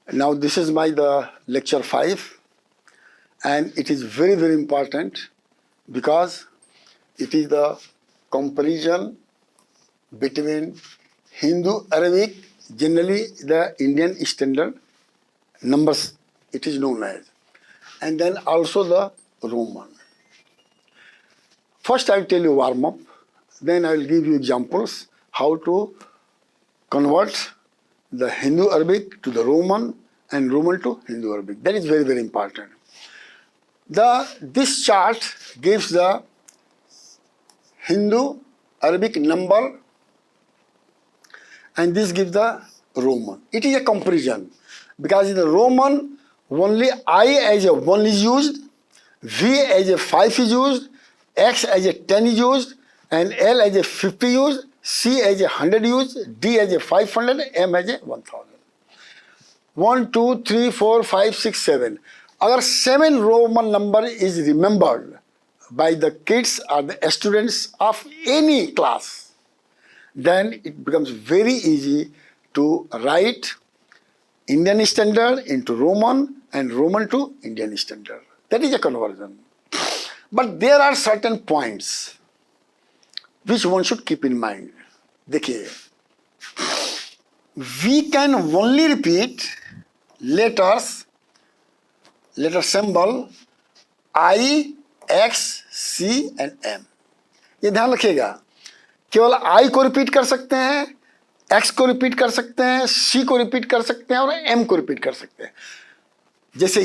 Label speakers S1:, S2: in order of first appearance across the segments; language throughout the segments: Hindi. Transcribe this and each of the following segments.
S1: Now this is my the lecture 5, and it is very important because it is the comparison between Hindu Arabic, generally the Indian standard numbers it is known as, and then also the Roman. First I will tell you warm up, then I will give you examples how to convert the Hindu Arabic to the Roman and Roman to Hindu Arabic. That is very important. This chart gives the Hindu Arabic number and this gives the Roman. It is a comparison because in the Roman only I as a 1 is used, V as a 5 is used, X as a 10 is used, and L as a 50 used, C as a 100 used, D as a 500, M as a 1000. 1, 2, 3, 4, 5, 6, 7. Agar 7 Roman number is remembered by the kids or the students of any class, then it becomes very easy to write Indian standard into Roman and Roman to Indian standard. That is a conversion. But there are certain points which one should keep in mind. देखिए, we can only repeat letter symbol I, X, C and M. ये ध्यान रखिएगा, केवल I को रिपीट कर सकते हैं, X को रिपीट कर सकते हैं, C को रिपीट कर सकते हैं और M को रिपीट कर सकते हैं. जैसे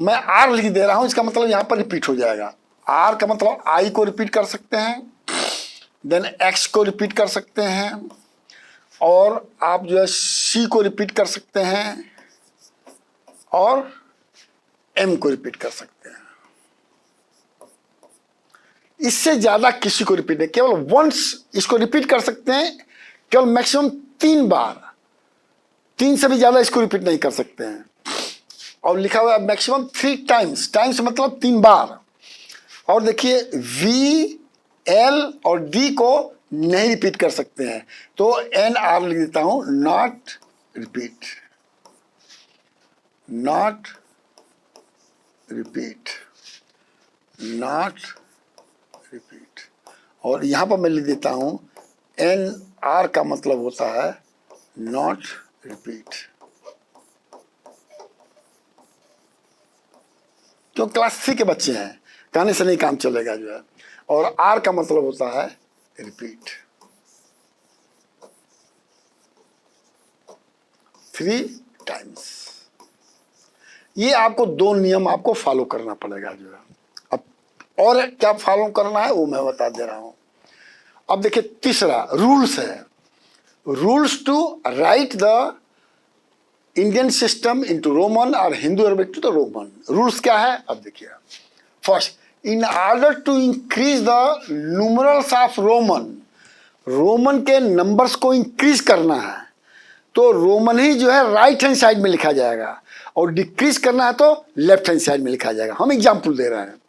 S1: मैं R लिख दे रहा हूं, इसका मतलब यहां पर रिपीट हो जाएगा. R का मतलब I को रिपीट कर सकते हैं, देन X को रिपीट कर सकते हैं और आप जो है C को रिपीट कर सकते हैं और M को रिपीट कर सकते हैं. इससे ज्यादा किसी को रिपीट नहीं, केवल वंस इसको रिपीट कर सकते हैं, केवल मैक्सिमम 3 बार, 3 से भी ज्यादा इसको रिपीट नहीं कर सकते हैं. और लिखा हुआ है मैक्सिमम 3 टाइम्स, टाइम्स मतलब 3 बार. और देखिए V, L और D को नहीं रिपीट कर सकते हैं, तो NR लिख देता हूं, not repeat, not repeat, not repeat. और यहां पर मैं लिख देता हूं NR का मतलब होता है नॉट रिपीट. जो क्लास 3 के बच्चे हैं, कहने से नहीं काम चलेगा जो है. और R का मतलब होता है रिपीट. 3 टाइम्स. ये आपको 2 नियम आपको फॉलो करना पड़ेगा जो है. अब और क्या फॉलो करना है वो मैं बता दे रहा हूं. अब देखिए तीसरा रूल्स है, rules to write the Indian system into Roman और Hindu Arabic to the Roman. Rules क्या है अब देखिए. First, in order to increase the numerals of Roman, Roman के नंबर्स को इंक्रीज करना है तो रोमन ही जो है राइट हैंड साइड में लिखा जाएगा और डिक्रीज करना है तो लेफ्ट हैंड साइड में लिखा जाएगा. हम एग्जांपल दे रहे हैं.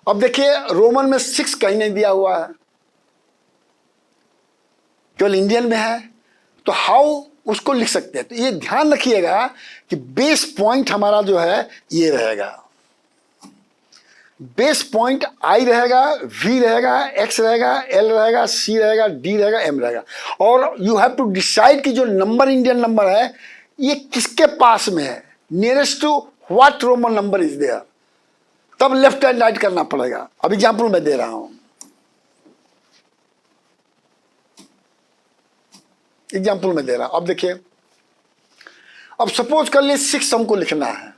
S1: अब देखिए रोमन में 6 कहीं नहीं दिया हुआ है, केवल इंडियन में है, तो हाउ उसको लिख सकते हैं. तो ये ध्यान रखिएगा कि बेस पॉइंट हमारा जो है ये रहेगा. बेस पॉइंट I रहेगा, V रहेगा, X रहेगा, L रहेगा, C रहेगा, D रहेगा, M रहेगा. और यू हैव टू डिसाइड कि जो नंबर इंडियन नंबर है ये किसके पास में है, nearest to what Roman number is there, तब लेफ्ट हैंड राइट करना पड़ेगा. अब एग्जांपल मैं दे रहा हूं, एग्जांपल में दे रहा हूं. अब देखिए, अब सपोज कर लिए 6 हमको लिखना है,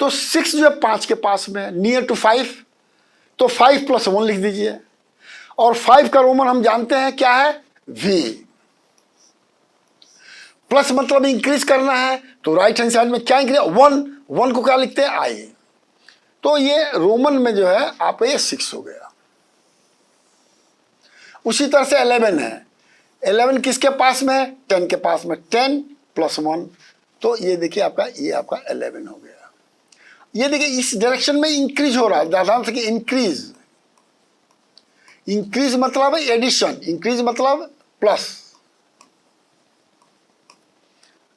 S1: तो 6 जो है 5 के पास में, नियर टू 5, तो 5 + 1 लिख दीजिए. और 5 का रोमन हम जानते हैं क्या है, V. प्लस मतलब इंक्रीज करना है तो राइट हैंड साइड में क्या इंक्रीज, 1 को क्या लिखते हैं, I. तो ये रोमन में जो है आप ये 6 हो गया. उसी तरह से 11 है, 11 किसके पास में है, 10 के पास में, 10 + 1, तो ये देखिए आपका, ये आपका 11 हो गया. ये देखिए इस डायरेक्शन में इंक्रीज हो रहा है. ध्यान से कि इंक्रीज, इंक्रीज मतलब एडिशन, इंक्रीज मतलब प्लस.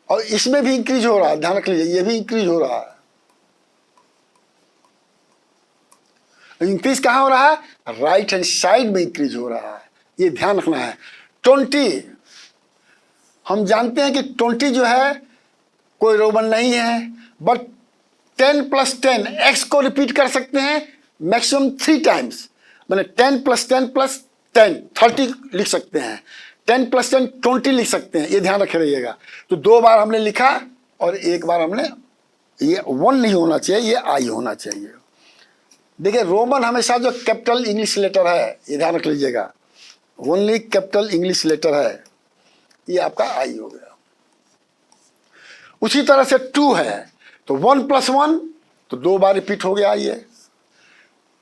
S1: और इसमें भी इंक्रीज हो रहा है, ध्यान रख लीजिए, ये भी इंक्रीज हो रहा है। इंक्रीज कहाँ हो रहा है? राइट हैंड साइड में इंक्रीज हो रहा है, ये ध्यान रखना है। 20, हम जानते हैं कि 20 जो है कोई रोमन नहीं है, बट 10 + 10 x को रिपीट कर सकते हैं मैक्सिमम 3 टाइम्स, मैंने 10 + 10 + 10 30 लिख सकते हैं, 10 + 10 20 लिख सकते हैं, ये ध्यान रखे रहिएगा। तो 2 बार हमने लिखा और 1 बार हमने, ये 1 नहीं होना चाहिए, ये आई होना चाहिए। देखिए रोमन हमेशा जो कैपिटल इंग्लिश लेटर है, ये ध्यान रख लीजिएगा, ओनली कैपिटल इंग्लिश लेटर है, ये आपका आई हो गया। उसी तरह से 2 है तो 1 + 1 तो 2 बार रिपीट हो गया, ये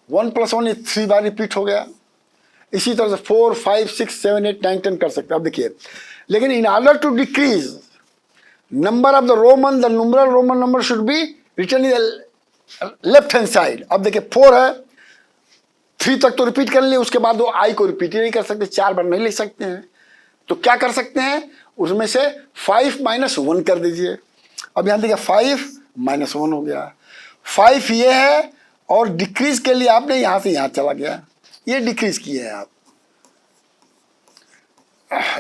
S1: 1 + 1 ये 3 बार रिपीट हो गया। इसी तरह से 4 5 6 7 8 9 10 कर सकते हैं। अब देखिए, लेकिन in order to decrease number of the Roman, the numeral Roman number should be written in the left hand side. अब देखिए 4 है, 3 तक तो रिपीट कर लिए, उसके बाद वो आई को रिपीट ही नहीं कर सकते, 4 बार नहीं लिख सकते हैं। तो क्या कर सकते हैं, उसमें से 5 - 1 कर दीजिए। अब यहां देखिए 5 - 1 हो गया, 5 ये है, और डिक्रीज के लिए आपने यहां से यहां चला गया, ये डिक्रीज किए हैं आप।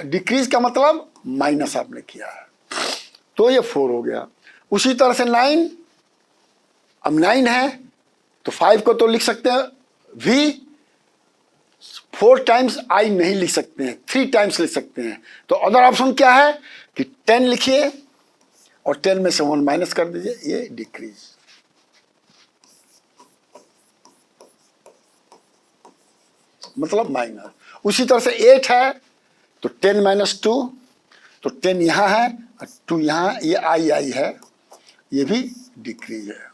S1: डिक्रीज का मतलब माइनस आपने किया है, तो ये 4 हो गया। उसी तरह से 9, अब 9 है तो 5 को तो लिख सकते हैं v, 4 टाइम्स आई नहीं लिख सकते हैं, 3 टाइम्स लिख सकते हैं। तो अदर ऑप्शन क्या है कि 10 लिखिए और 10 में से 1 माइनस कर दीजिए, ये डिक्रीज। मतलब माइनस। उसी तरह से 8 है तो 10 - 2, तो 10 यहां है और 2 यहां, ये आई है, ये भी डिक्रीज है।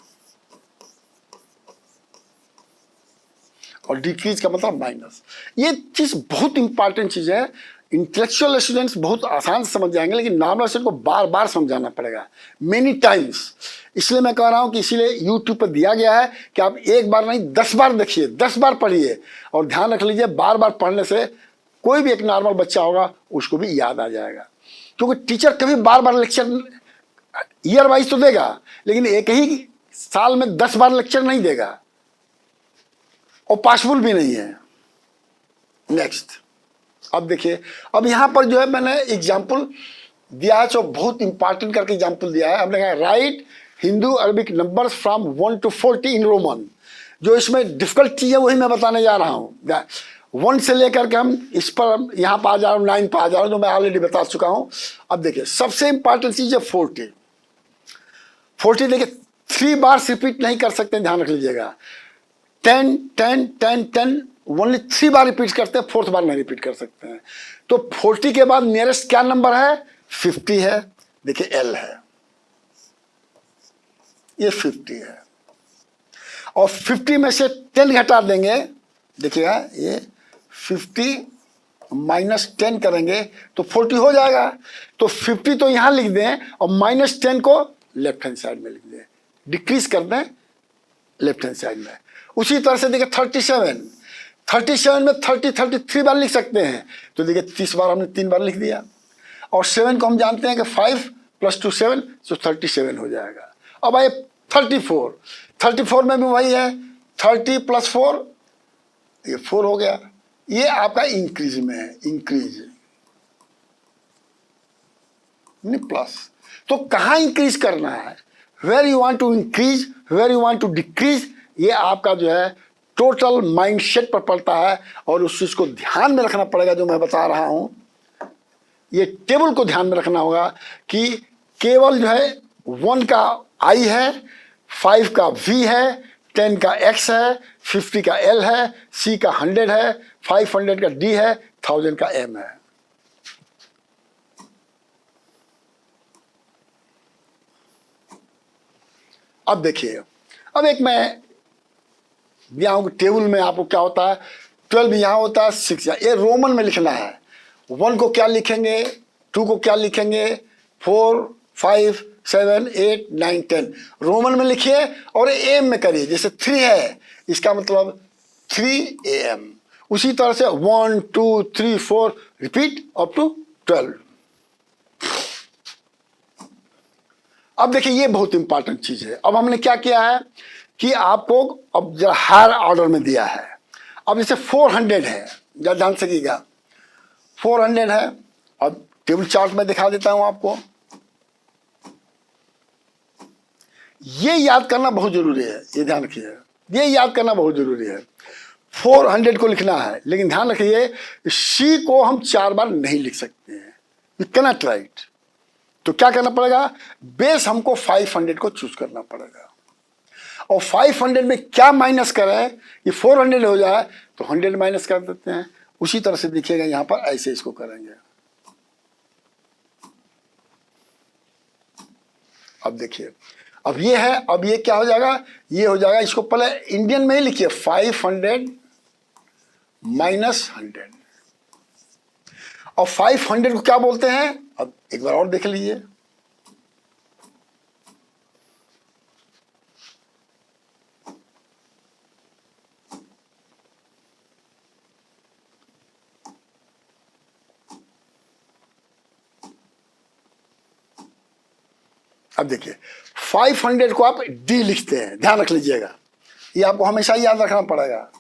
S1: और डिक्रीज का मतलब माइनस। ये चीज बहुत इंपॉर्टेंट चीज है, इंटेलेक्चुअल स्टूडेंट्स बहुत आसान से समझ जाएंगे, लेकिन नॉर्मल स्टूडेंट को बार बार समझाना पड़ेगा, मेनी टाइम्स। इसलिए मैं कह रहा हूं कि इसीलिए यूट्यूब पर दिया गया है कि आप 1 बार नहीं 10 बार देखिए, 10 बार पढ़िए। और ध्यान रख लीजिए, बार बार पढ़ने से कोई भी एक नॉर्मल बच्चा होगा उसको भी याद आ जाएगा। क्योंकि टीचर कभी बार बार लेक्चर ईयर वाइज तो देगा, लेकिन एक ही साल में 10 बार लेक्चर नहीं देगा, और पॉसिबल भी नहीं है। नेक्स्ट, अब देखिए, अब यहां पर जो है मैंने एग्जाम्पल दिया है, जो बहुत इंपॉर्टेंट करके एग्जाम्पल दिया है। हमने कहा right Hindu Arabic numbers from 1 to 40 in Roman. जो इसमें डिफिकल्ट चीज है वही मैं बताने जा रहा हूं। 1 से लेकर के हम इस पर यहां पर आ जा रहा हूं, 9 पर आ जा रहा हूं, जो मैं ऑलरेडी बता चुका हूं। अब देखिए सबसे इंपॉर्टेंट चीज है 40। 40 देखिए 3 बार रिपीट नहीं कर सकते, ध्यान रख लीजिएगा। 10 10 10 10 ओनली 3 बार रिपीट करते हैं, 4th बार नहीं रिपीट कर सकते हैं। तो 40 के बाद नियरेस्ट क्या नंबर है? 50 है। देखिए L है, ये 50 है। और 50 में से 10 घटा देंगे, देखिएगा ये 50 - 10 करेंगे तो 40 हो जाएगा। तो 50 तो यहां लिख दें और -10 को लेफ्ट हैंड साइड में लिख दें, डिक्रीज कर दें लेफ्ट हैंड साइड में। उसी तरह से देखिए 37 में 33 बार लिख सकते हैं, तो देखिए 30 बार हमने 3 बार लिख दिया। और 7 को हम जानते हैं कि 5 + 2 7, तो 37 हो जाएगा। अब आए 34 में भी वही है, 30 + 4 ये 4 हो गया। ये आपका इंक्रीज में है, इंक्रीज नहीं प्लस। तो कहाँ इंक्रीज करना है, where you want to increase, where you want to decrease, ये आपका जो है टोटल माइंडसेट पर पड़ता है। और उस चीज को ध्यान में रखना पड़ेगा जो मैं बता रहा हूं। ये टेबल को ध्यान में रखना होगा कि केवल जो है 1 का आई है, 5 का V है, 10 का X है, 50 का L है, C का 100 है, 500 का D है, 1000 का M है। अब देखिए, अब एक मैं दिया हूं कि टेबल में आपको क्या होता है, 12 यहां होता है, 6 ये रोमन में लिखना है। 1 को क्या लिखेंगे, 2 को क्या लिखेंगे, 4 5 7 8 9 10 रोमन में लिखिए और AM में करिए। जैसे 3 है, इसका मतलब 3 AM। उसी तरह से 1 2 3 4 रिपीट अप टू 12। अब देखिए ये बहुत इंपॉर्टेंट चीज है। अब हमने क्या किया है कि आपको अब जरा हायर ऑर्डर में दिया है। अब जैसे 400 है, जरा ध्यान से कीजिएगा, 400 है। अब टेबल चार्ट में दिखा देता हूं आपको। ये याद करना बहुत जरूरी है, ये ध्यान रखिए, ये याद करना बहुत जरूरी है। 400 को लिखना है, लेकिन ध्यान रखिए सी को हम 4 बार नहीं लिख सकते हैं, यू कैन नॉट राइट। तो क्या करना पड़ेगा, बेस हमको 500 को चूज करना पड़ेगा, और 500 में क्या माइनस करें, ये 400 हो जाए तो 100 माइनस कर देते हैं। उसी तरह से देखिएगा यहां पर ऐसे इसको करेंगे। अब देखिए, अब ये है, अब ये क्या हो जाएगा, ये हो जाएगा, इसको पहले इंडियन में ही लिखिए, 500 माइनस 100। और 500 को क्या बोलते हैं, अब एक बार और देख लीजिए। अब देखिए 500 को आप डी लिखते हैं, ध्यान रख लीजिएगा, ये आपको हमेशा याद रखना पड़ेगा।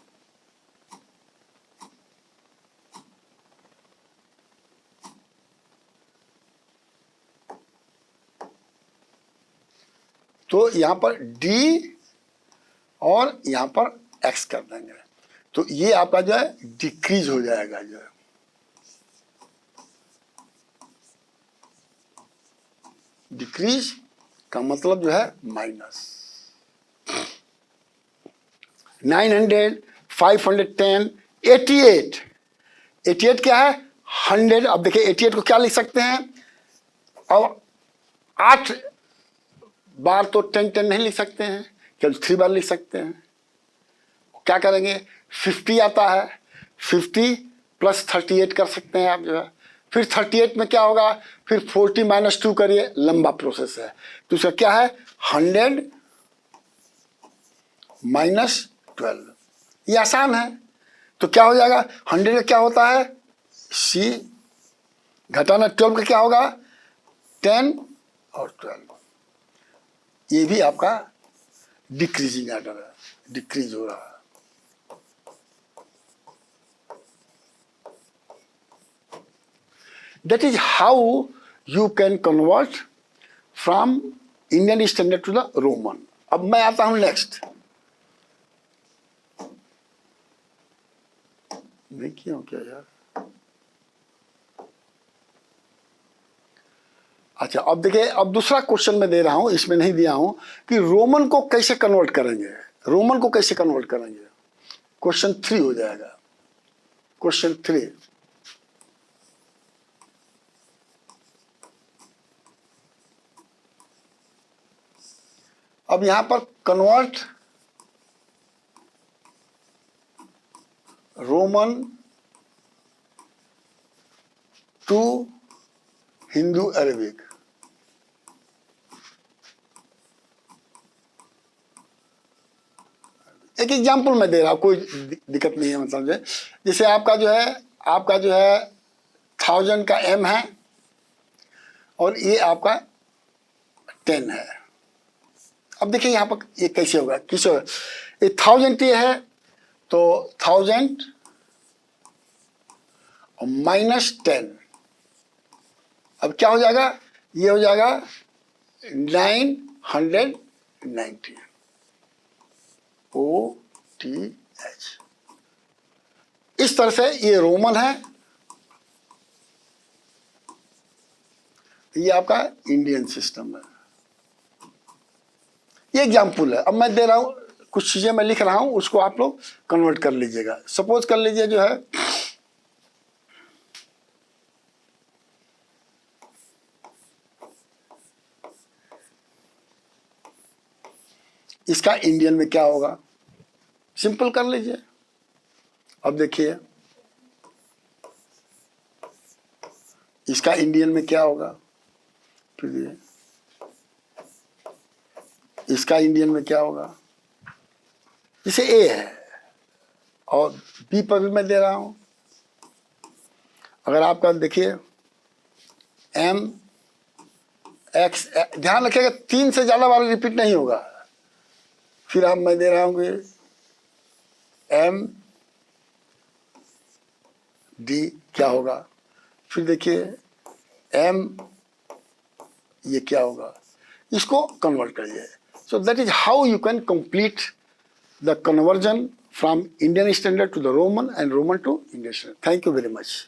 S1: तो यहां पर डी और यहां पर एक्स कर देंगे, तो ये आपका जो है डिक्रीज हो जाएगा। जो है डिक्रीज का मतलब जो है माइनस। 900, 510, 88, 88 क्या है, 100। अब देखिए 88 को क्या लिख सकते हैं, अब 8 बार तो 10 10 नहीं लिख सकते हैं, केवल 3 बार लिख सकते हैं। क्या करेंगे, 50 आता है, 50 प्लस 38 कर सकते हैं आप जो है। फिर 38 में क्या होगा, फिर 40 माइनस 2 करिए, लंबा प्रोसेस है। तो उसका क्या है, 100 माइनस 12, ये आसान है। तो क्या हो जाएगा, 100 का क्या होता है सी, घटाना 12 का क्या होगा 10 और 12, ये भी आपका डिक्रीजिंग ऑर्डर है, डिक्रीज हो रहा है। That is how you can convert from Indian standard to the Roman. अब मैं आता हूं नेक्स्ट, नहीं किया क्या यार। अच्छा अब देखिए, अब दूसरा क्वेश्चन मैं दे रहा हूं, इसमें नहीं दिया हूं कि रोमन को कैसे कन्वर्ट करेंगे, रोमन को कैसे कन्वर्ट करेंगे। क्वेश्चन 3 हो जाएगा, क्वेश्चन 3। अब यहां पर convert Roman to Hindu Arabic. एक एग्जाम्पल मैं दे रहा हूं, कोई दिक्कत नहीं है, मतलब जैसे आपका जो है, आपका जो है 1000 का m है और ये आपका 10 है। अब देखिए यहां पर ये कैसे होगा, किस होगा, ये 1000 ये है तो 1000 और माइनस 10, अब क्या हो जाएगा, ये हो जाएगा 990 OTH। इस तरह से ये रोमन है, ये आपका इंडियन सिस्टम है। ये एग्जाम्पल है, अब मैं दे रहा हूं, कुछ चीजें मैं लिख रहा हूं, उसको आप लोग कन्वर्ट कर लीजिएगा। सपोज कर लीजिए जो है इसका इंडियन में क्या होगा, सिंपल कर लीजिए। अब देखिए इसका इंडियन में क्या होगा, फिर इसका इंडियन में क्या होगा, जैसे ए है और बी पर भी मैं दे रहा हूं। अगर आपका देखिए M एक्स, ध्यान रखिएगा 3 से ज़्यादा बार रिपीट नहीं होगा। फिर हम मैं दे रहा हूँ कि एम डी क्या होगा, फिर देखिए एम ये क्या होगा, इसको कन्वर्ट करिए। So that is how you can complete the conversion from Indian standard to the Roman and Roman to Indian standard. Thank you very much.